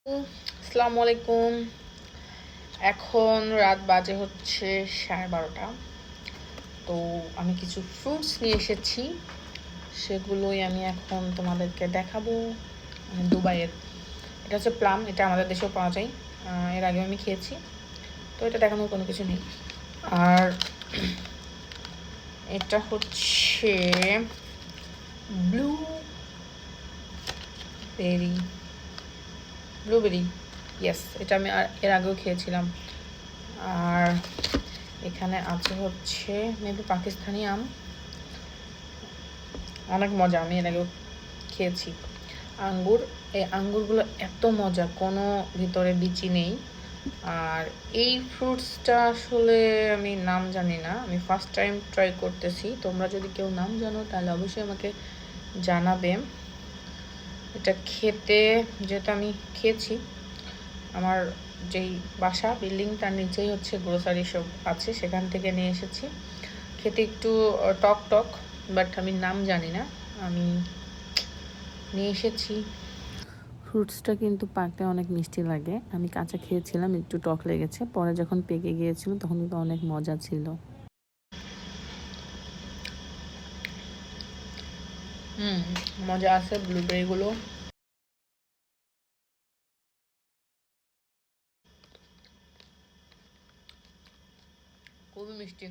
আসসালামু আলাইকুম। এখন রাত বাজে হচ্ছে 12:30। তো আমি কিছু ফ্রুটস নিয়ে এসেছি, সেগুলোই আমি এখন তোমাদেরকে দেখাবো। দুবাইয়ের এটা হচ্ছে প্লাম, এটা আমাদের দেশেও পাওয়া যায়। এর আগেও আমি খেয়েছি, তো এটা দেখানোর কোনো কিছু নেই। আর এটা হচ্ছে ব্লুবেরি, ইয়েস, এটা আমি এর আগেও খেয়েছিলাম। আর এখানে আছে হচ্ছে মেবি পাকিস্তানি আম, অনেক মজা, আমি এর আগেও খেয়েছি। আঙ্গুর, এই আঙ্গুরগুলো এত মজা, কোনো ভিতরে বিচি নেই। আর এই ফ্রুটসটা আসলে আমি নাম জানি না, আমি ফার্স্ট টাইম ট্রাই করতেছি। তোমরা যদি কেউ নাম জানো তাহলে অবশ্যই আমাকে জানাবে। এটা খেতে, যেটা আমি খেয়েছি, আমার যেই বাসা বিল্ডিং তার নিচেই হচ্ছে গ্রোসারি শপ আছে, সেখান থেকে নিয়ে এসেছি। খেতে একটু টক টক, বাট আমি নাম জানি না, আমি নিয়ে এসেছি। ফ্রুটসটা কিন্তু পাকতে অনেক মিষ্টি লাগে। আমি কাঁচা খেয়েছিলাম, একটু টক লেগেছে। পরে যখন পেকে গিয়েছিল তখন কিন্তু অনেক মজা ছিল। মজা আছে ব্লুবেরিগুলো। খুবই মিষ্টি।